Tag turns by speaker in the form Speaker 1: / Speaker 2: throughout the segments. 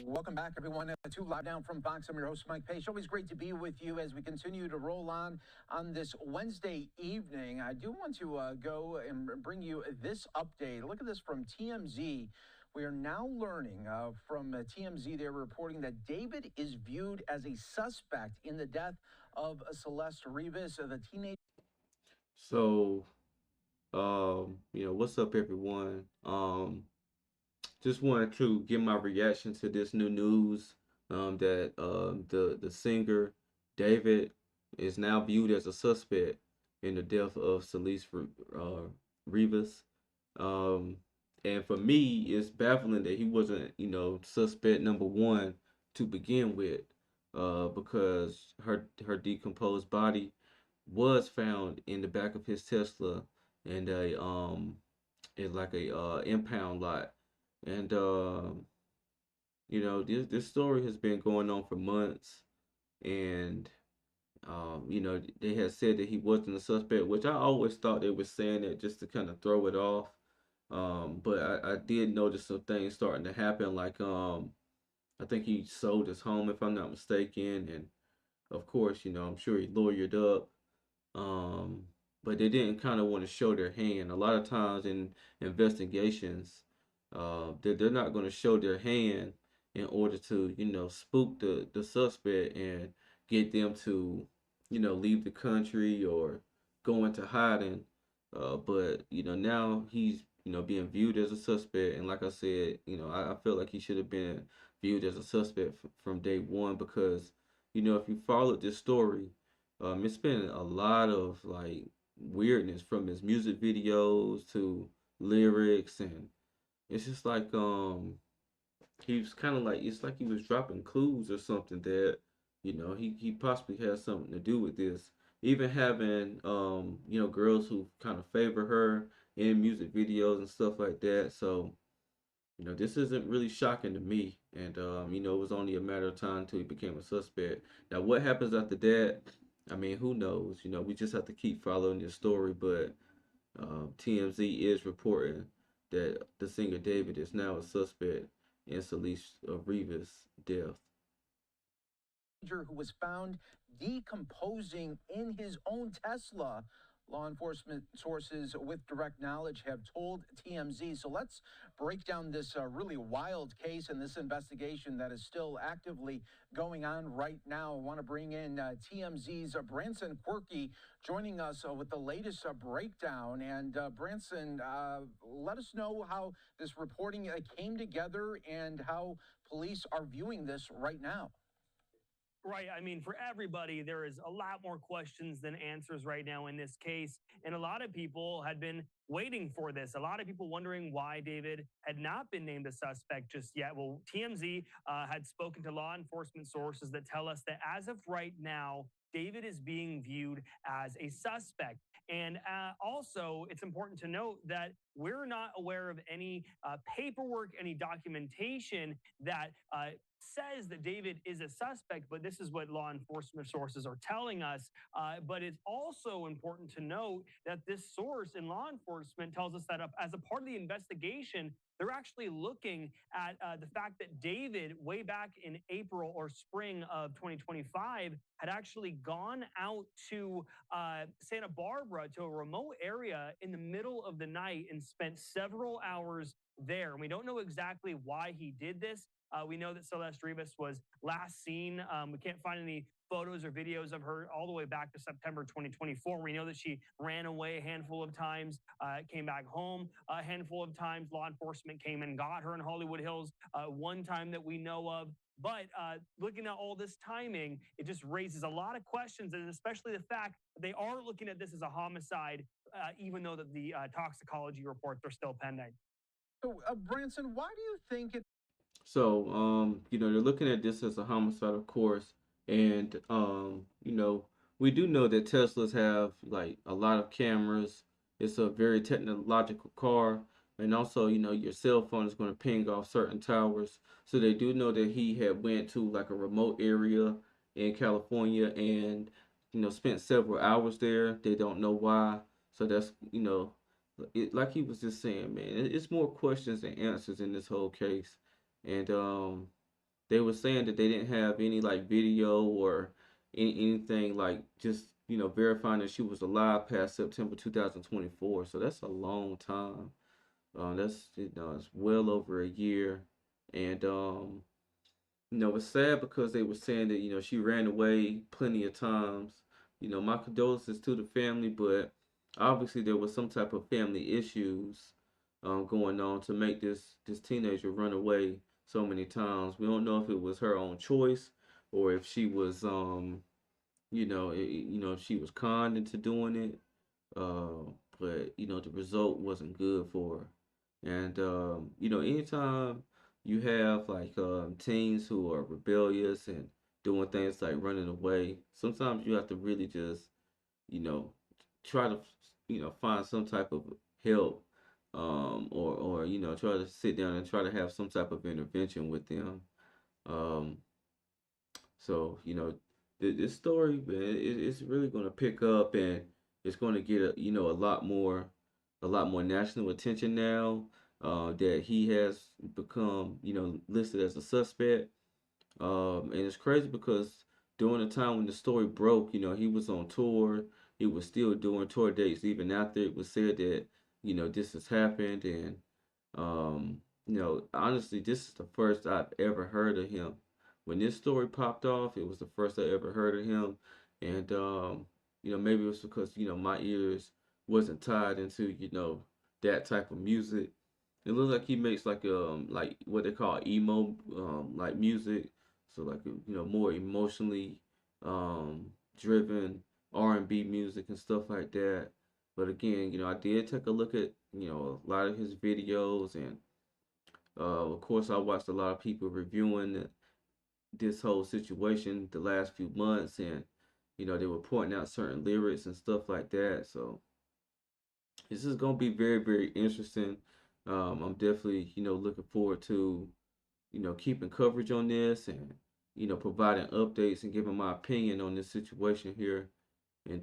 Speaker 1: Welcome back, everyone, to Live Down from Fox. I'm your host, Mike Page. Always great to be with you as we continue to roll on this Wednesday evening. I do want to go and bring you this update. Look at this from TMZ. We are now learning from TMZ. They're reporting that David is viewed as a suspect in the death of Celeste Rivas, the teenage.
Speaker 2: So, what's up, everyone? Just wanted to give my reaction to this new news that the singer David is now viewed as a suspect in the death of Celeste uh, Rivas. Um, and for me, it's baffling that he wasn't, suspect number one to begin with, because her decomposed body was found in the back of his Tesla in a in like a impound lot. And this story has been going on for months, and they had said that he wasn't a suspect, which I always thought they were saying that just to kind of throw it off. But I did notice some things starting to happen, like I think he sold his home if I'm not mistaken, and of course, I'm sure he lawyered up. um, but they didn't kind of want to show their hand. A lot of times in investigations, they're not going to show their hand in order to, spook the suspect and get them to, leave the country or go into hiding. But now he's, being viewed as a suspect, and like I said, I feel like he should have been viewed as a suspect from day one, because, if you followed this story, it's been a lot of like weirdness from his music videos to lyrics, and it's just like he was kind of like, it's like he was dropping clues or something that he possibly has something to do with this. Even having girls who kind of favor her in music videos and stuff like that. So this isn't really shocking to me. And, it was only a matter of time until he became a suspect. Now, what happens after that? I mean, who knows? We just have to keep following this story. But TMZ is reporting that the singer David is now a suspect in Celeste Rivas' death.
Speaker 1: Who was found decomposing in his own Tesla. Law enforcement sources with direct knowledge have told TMZ. So let's break down this really wild case and this investigation that is still actively going on right now. I want to bring in TMZ's Branson Quirky joining us with the latest breakdown. And Branson, let us know how this reporting came together and how police are viewing this right now.
Speaker 3: Right. I mean, for everybody, there is a lot more questions than answers right now in this case. And a lot of people had been waiting for this. A lot of people wondering why David had not been named a suspect just yet. Well, TMZ had spoken to law enforcement sources that tell us that as of right now, David is being viewed as a suspect. And also, it's important to note that we're not aware of any paperwork, any documentation that says that David is a suspect, but this is what law enforcement sources are telling us. But it's also important to note that this source in law enforcement tells us that as a part of the investigation, they're actually looking at the fact that David, way back in April or spring of 2025, had actually gone out to Santa Barbara, to a remote area in the middle of the night, and spent several hours there. And we don't know exactly why he did this. We know that Celeste Rivas was last seen. We can't find any photos or videos of her all the way back to September 2024. We know that she ran away a handful of times, came back home a handful of times. Law enforcement came and got her in Hollywood Hills one time that we know of. But looking at all this timing, it just raises a lot of questions, and especially the fact that they are looking at this as a homicide, even though that the toxicology reports are still pending.
Speaker 1: So, Branson, why do you think it?
Speaker 2: So, they're looking at this as a homicide, of course, and we do know that Teslas have like a lot of cameras. It's a very technological car, and also, your cell phone is going to ping off certain towers. So they do know that he had went to like a remote area in California and spent several hours there. They don't know why. So that's like he was just saying, man. It's more questions than answers in this whole case, and they were saying that they didn't have any like video or anything like just verifying that she was alive past September 2024. So that's a long time. That's it's well over a year, and it's sad because they were saying that she ran away plenty of times. My condolences to the family, but obviously there was some type of family issues going on to make this teenager run away so many times. We don't know if it was her own choice or if she was if she was conned into doing it. But the result wasn't good for her. And anytime you have like teens who are rebellious and doing things like running away, sometimes you have to really just you know try to find some type of help, or try to sit down and try to have some type of intervention with them. Um, so this story, man, it's really going to pick up, and it's going to get a lot more national attention now that he has become listed as a suspect. And it's crazy because during the time when the story broke, he was on tour. He was still doing tour dates even after it was said that this has happened. And honestly, this is the first I've ever heard of him. When this story popped off, it was the first I ever heard of him. And maybe it was because my ears wasn't tied into that type of music. It looks like he makes like what they call emo like music, so like more emotionally um driven R&B music and stuff like that. But again, I did take a look at a lot of his videos, and of course I watched a lot of people reviewing this whole situation the last few months, and they were pointing out certain lyrics and stuff like that. So this is gonna be very, very interesting. I'm definitely, looking forward to, keeping coverage on this, and, providing updates and giving my opinion on this situation here. And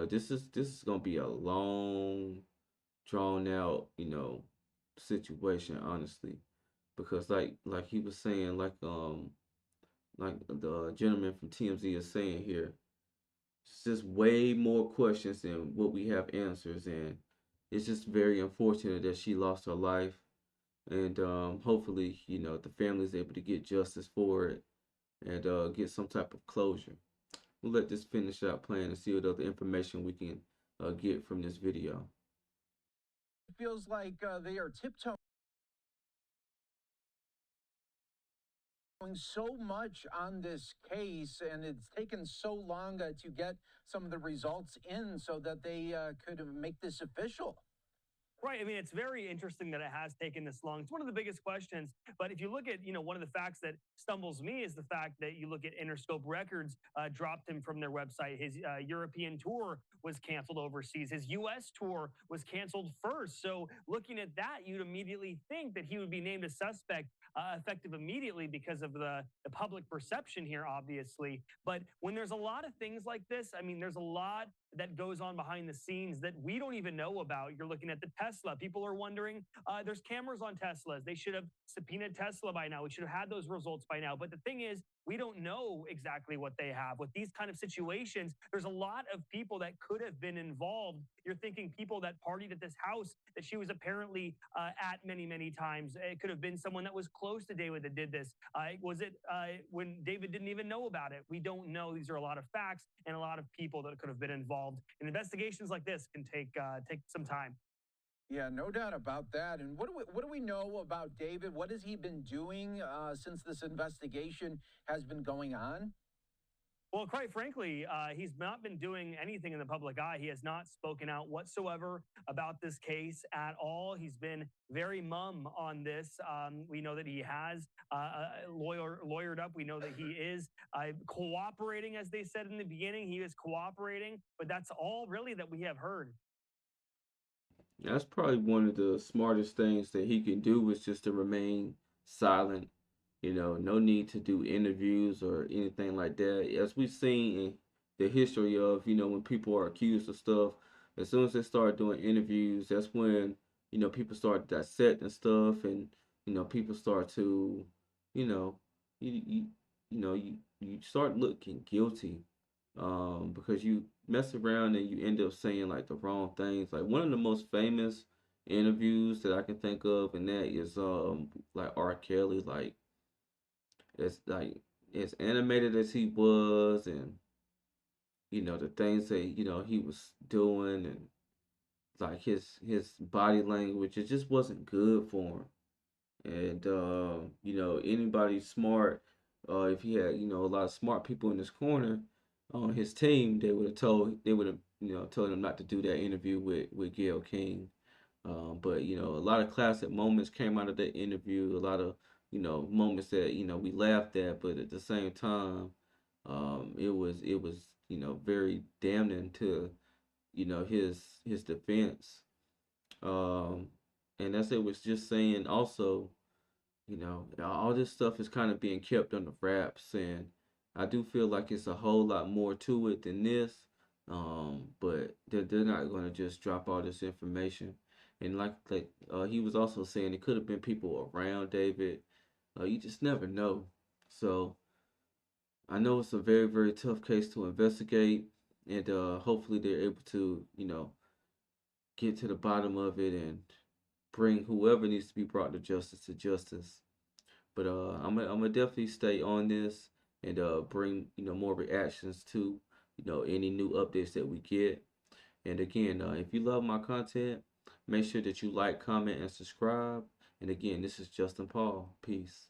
Speaker 2: this is gonna be a long, drawn out, situation, honestly. Because like he was saying, like the gentleman from TMZ is saying here, it's just way more questions than what we have answers, and it's just very unfortunate that she lost her life. And hopefully, the family is able to get justice for it, and get some type of closure. We'll let this finish out playing and see what other information we can get from this video.
Speaker 1: It feels like they are tiptoeing so much on this case, and it's taken so long to get some of the results in so that they could make this official.
Speaker 3: Right. I mean, it's very interesting that it has taken this long. It's one of the biggest questions. But if you look at, one of the facts that stumbles me is the fact that you look at Interscope Records dropped him from their website. His European tour was canceled overseas. His U.S. tour was canceled first. So looking at that, you'd immediately think that he would be named a suspect effective immediately because of the public perception here, obviously. But when there's a lot of things like this, I mean, there's a lot that goes on behind the scenes that we don't even know about. You're looking at the Tesla. People are wondering, there's cameras on Teslas. They should have subpoenaed Tesla by now. We should have had those results by now. But the thing is, we don't know exactly what they have. With these kind of situations, there's a lot of people that could have been involved. You're thinking people that partied at this house that she was apparently at many, many times. It could have been someone that was close to David that did this. Was it when David didn't even know about it? We don't know. These are a lot of facts and a lot of people that could have been involved. And investigations like this can take some time.
Speaker 1: Yeah, no doubt about that. And what do we know about David? What has he been doing since this investigation has been going on?
Speaker 3: Well, quite frankly, he's not been doing anything in the public eye. He has not spoken out whatsoever about this case at all. He's been very mum on this. We know that he has lawyered up. We know that he is cooperating, as they said in the beginning. He is cooperating, but that's all really that we have heard.
Speaker 2: That's probably one of the smartest things that he can do is just to remain silent. No need to do interviews or anything like that. As we've seen in the history of, when people are accused of stuff, as soon as they start doing interviews, that's when, people start dissecting stuff, and, people start to, you know, you you start looking guilty, because you mess around and you end up saying like the wrong things. Like one of the most famous interviews that I can think of, and that is like R. Kelly. Like as animated as he was, and the things that he was doing, and like his body language, it just wasn't good for him. And anybody smart, if he had a lot of smart people in his corner on his team, they would have told him not to do that interview with Gail King. But a lot of classic moments came out of that interview. A lot of moments that we laughed at, but at the same time, it was very damning to his defense. Um, and as it was just saying, also, all this stuff is kind of being kept under wraps, and I do feel like it's a whole lot more to it than this. But they're not going to just drop all this information. And like he was also saying, it could have been people around David. You just never know. So I know it's a very, very tough case to investigate, and hopefully they're able to, get to the bottom of it and bring whoever needs to be brought to justice to justice. But I'm gonna definitely stay on this and bring more reactions to any new updates that we get. And again, if you love my content, make sure that you like, comment, and subscribe. And again, this is Justin Paul. Peace.